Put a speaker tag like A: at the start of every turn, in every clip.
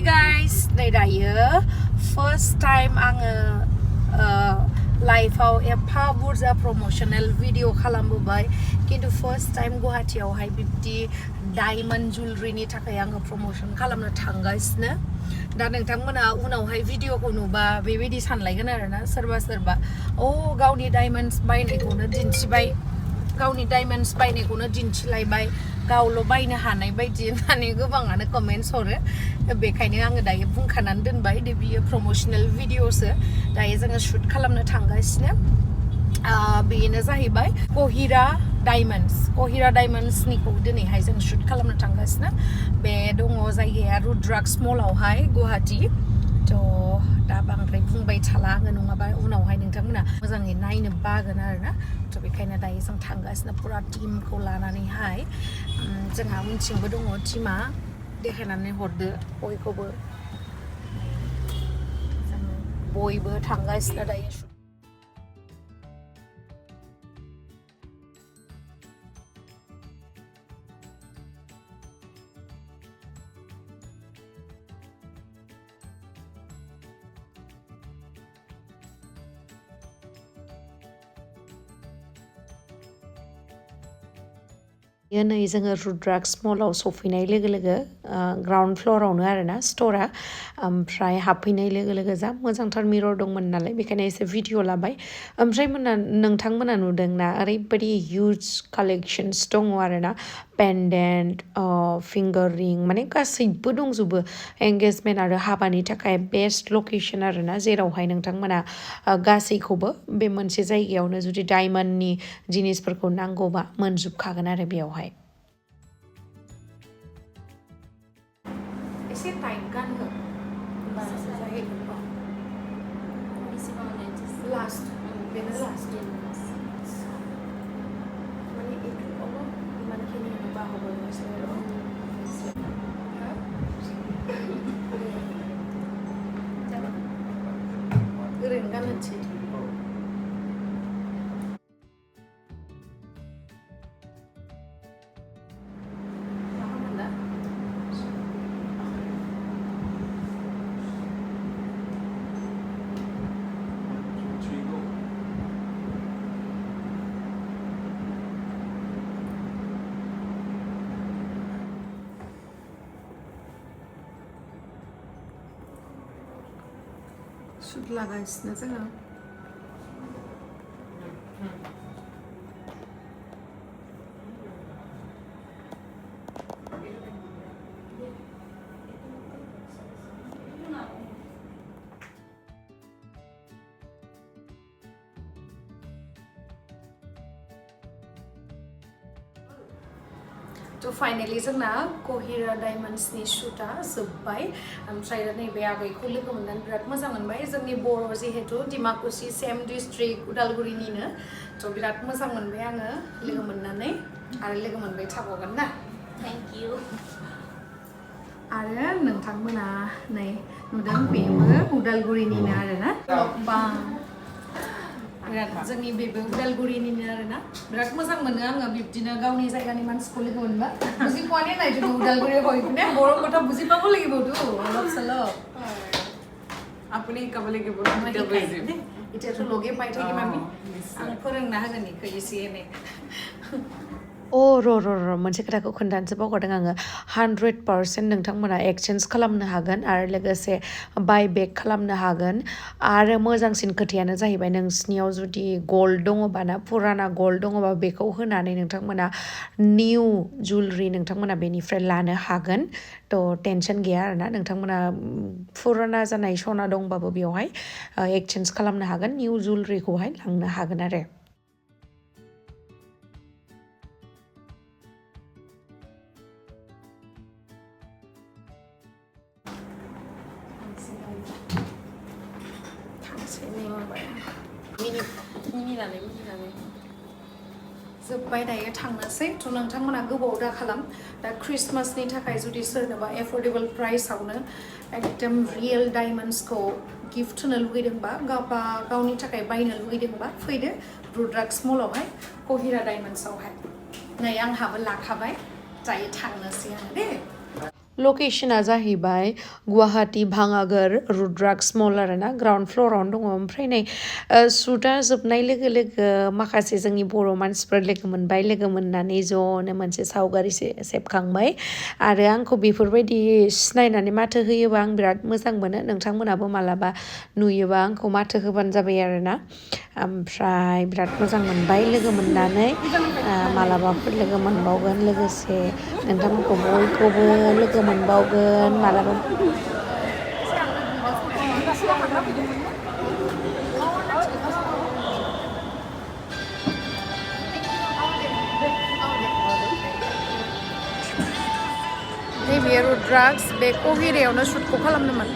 A: guys, नै दायो first time आङो लाइफआव एफा बुरजा प्रमोशनल भिडिअ खालामबोबाय किन्तु first time गुवाहाटीयावहाय बिब्दि डायमन्ड ज्वेलरीनि थाखाय आङो प्रमोशन खालामनो थांगासिनो दा नोंथांमोना उनावहाय भिडिअखौ नुबा बेबायदि सानलायगोन आरोना सोरबा सोरबा गावनि डायमन्ड्स बायनायखौनो दिन्थिबाय गावनि डायमन्ड्स बायनायखौनो दिन्थिलायबाय गावल' बायनो हानाय बायदि होननानै गोबाङानो कमेन्ट्स हरो बेखायनो आङो दायो बुंखानानै दोनबाय दे बियो प्रमोशनल भिडिअसो दायो जोङो शुट खालामनो थांगासिनो बेनो जाहैबाय कहिरा डायमन्ड्सनिखौ दिनैहाय जों शुट खालामनो थांगासिनो बे दङ जायगाया रुद्राक्ष मलावहाय गुवाहाटी थ' दा बांद्राय बुंबाय थाला आङो नङाबा उनावहाय नोंथांमोना मोजाङै नायनो बागोन आरोना थ' बेखायनो दायो जों थांगासिनो फुरा टिमखौ लानानैहाय जोंहा उनथिंबो दङ टिमा देखायनानै हरदो बयखौबो जों बयबो थांगासिनो दायो नै जोङो रुद्राक्ष मलाव सफैनाय लोगो लोगो ग्राउन्ड फ्ल'रावनो आरोना स्ट'रा ओमफ्राय हाबफैनाय लोगो लोगो जा मोजांथार मिरर दंमोन नालाय बेखायनो एसे भिडिअ लाबाय ओमफ्राय नोंथांमोना नुदोंना ओरैबायदि हिउज कालेक्शन्स दङ आरोना पेन्डेन्ट फिंगार रिं माने गासैबो दंजोबो एंगेजमेन्ट आरो हाबानि थाखाय बेस्ट लकेसन आरोना जेरावहाय नोंथांमोना गासैखौबो बे मोनसे जायगायावनो जुदि डायमन्डनि जिनिसफोरखौ नांगौबा मोनजोबखागोन आरो बेयावहाय एसे टाइट गानहो होमबासो जाहैगोन लास्ट बेनो लास्ट माने एथ'बाबो इमानखिनि बाहोगोन ओरैनो गाननोसै शुट लागासिनो जोङो थ' फाइनेलि जोंना कहिरा डायमन्ड्सनि शुटआ जोब्बाय ओमफ्राय नैबे आगैखौ लोगो मोननानै बिराद मोजां मोनबाय जोंनि बर' जिहेतु डिमाकुसि सेम डिस्ट्रिक्ट उदालगुरिनिनो थ' बिराद मोजां मोनबाय आङो लोगो मोननानै आरो लोगो मोनबाय थाबावगोन ना थेंक इउ आरो नोंथांमोना नै नुदों बेबो उदालगुरिनिनो आरोना बिराद जोंनि बेबो उदालगुरिनिनो आरोना बिराद मोजां मोनो आङो बिब्दिनो गावनि जायगानि मानसिखौ लोगो मोनबा बुजि পোৱা নাই যদি উদালগুৰিৰ হৈ কিনে বড়ো কথা বুজি পাব লাগিবতো অলপ চলপ আপুনি ক'ব লাগিব এতিয়াতো লগে পাই থাকিম আমি फोरोंना होगोन इखौ एसे एनै र' मोनसे खोथाखौ खोन्थानोसो बावगारदों आङो 100% नोंथांमोना एक्सचेन्ज खालामनो हागोन आरो लोगोसे बाय बेक खालामनो हागोन आरो मोजांसिन खोथायानो जाहैबाय नोंसिनियाव जुदि गल्ड दङबा ना फुराना गल्ड दङबा बेखौ होनानै नोंथांमोना निउ ज्वेलरी नोंथांमोना बेनिफ्राय लानो हागोन थ' टेनसन गैया आरोना नोंथांमोना फुराना जानाय सना दंबाबो बेवहाय एक्सचेन्ज खालामनो हागोन निउ ज्वेलरीखौहाय लांनो हागोन आरो मिनिनानै जोब्बाय दायो थांनोसै थ' नोंथांमोना गोबाव दा खालाम दा क्रिसमासनि थाखाय जुदि सोरनोबा एफर्डेबल प्राइसआवनो एकदम रियेल डायमन्ड्सखौ गिफ्ट होनो लुगैदोंबा गावनि थाखाय बायनो लुगैदोंबा फैदो रुद्राक्ष मलावहाय कहिरा डायमन्ड्सआवहाय नै आंहाबो लाखाबाय दायो थांनोसै आङो दे लकेशना जाहैबाय गुवाहाटी भांगागोर रुद्राक्ष मल आरोना ग्राउन्ड फ्ल'रावनो दङ ओमफ्राय नै शुटआ जोबनाय लोगो लोगो माखासे जोंनि बर' मानसिफोर लोगो मोनबाय लोगो मोननानै ज'नो मोनसे सावगारि सेबखांबाय आरो आंखौ बेफोरबायदि सिनायनानै माथो होयोबा आं बिराद मोजां मोनो नोंथांमोनाबो मालाबा नुयोबा आंखौ माथो होबानो जाबाय आरोना ओमफ्राय बिराद मोजां मोनबाय लोगो मोननानै मालाबाफोर लोगो मोनबावगोन लोगोसे नोंथांमोनखौ बयखौबो लोगो मोनबावगोन मालाबा नैबे रुद्राक्ष बे कहिरायावनो शुटखौ खालामदोंमोन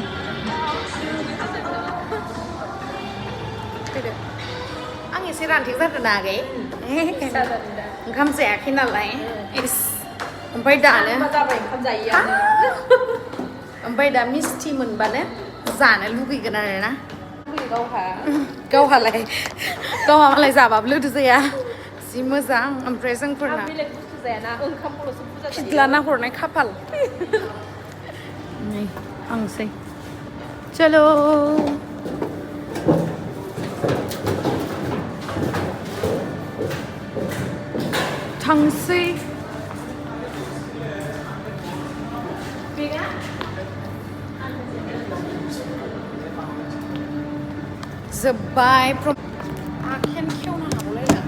A: फैदो आं एसे रानथें जादों ना आगै ओंखाम जायाखै नालाय ओमफ्राय दानो ओमफ्राय दा मिस्थि मोनबानो जानो लुगैगोन आरोना गावहा मालाय जाबाबो लोदो जाया जि मोजां ओमफ्राय जोंफोरना खिदलाना हरनाय खाफाल नै आंसै चलो थांसै जोब्बाय आखायानो खेवनो हागौलायला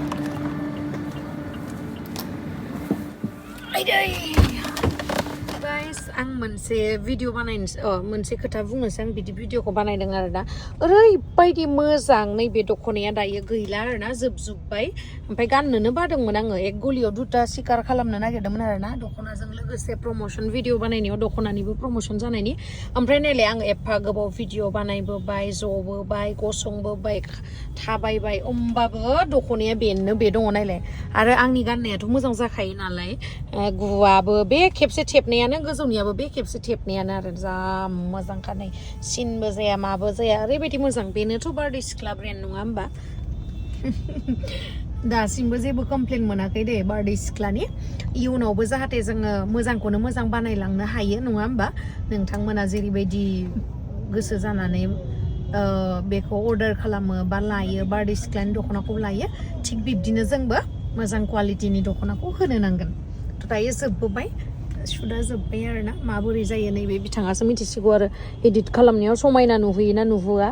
A: गाइस आं मोनसे भिडिअ बानायनो मोनसे खोथा बुंनोसै आं बिदि भिडिअखौ बानायदों आरोना ओरैबायदि मोजां नैबे दख'नाया दायो गैला आरोना जोबजोब्बाय ओमफ्राय गाननोनो बादोंमोन आङो एक गलियाव दुटा सिकार खालामनो नागिरदोंमोन आरोना दख'नाजों लोगोसे प्रमोसन भिडिअ बानायनायाव दख'नानिबो प्रमोसन जानायनि ओमफ्राय नायलाय आं एफा गोबाव भिडिअ बानायबोबाय जबोबाय गसंबोबाय थाबायबाय होमबाबो दख'नाया बेनो बे दङ नायलाय आरो आंनि गाननायाथ' मोजां जाखायो नालाय गुवाबो बे खेबसे थेबनायानो गोजौनियाबो बे खेबसे थेबनायानो आरो जा मोजांखा नै सिनबो जाया माबो जाया ओरैबायदि मोजां बेनोथ' बारदै सिख्ला ब्रेन्ड नङा होमबा दासिमबो जेबो कमप्लेन मोनाखै दे बारदै सिख्लानि इयुनावबो जाहाथे जोङो मोजांखौनो मोजां बानायलांनो हायो नङा होमबा नोंथांमोना जेरैबायदि गोसो जानानै बेखौ अर्डार खालामो बा लायो बारदै सिख्लानि दख'नाखौ लायो थिग बिब्दिनो जोंबो मोजां क्वालिटिनि दख'नाखौ होनो नांगोन दायो जोबबोबाय शुटआ जोब्बाय आरोना माबोरै जायो नैबे बिथाङासो मिथिसिगौ आरो एडिट खालामनायाव समायना नुहैयोना नुहैया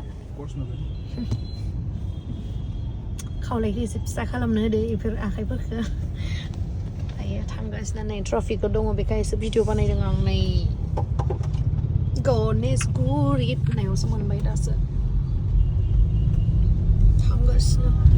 A: खावलायखौ एसे फिसा खालामनो होदो बेफोर आखाइफोरखौ दायो थांगासिनो नै ट्राफिकआव दङ बेखायसो भिडिअ बानायदों आं नै गणेशगुरि होननायावसो मोनबाय दासो थांगासिनो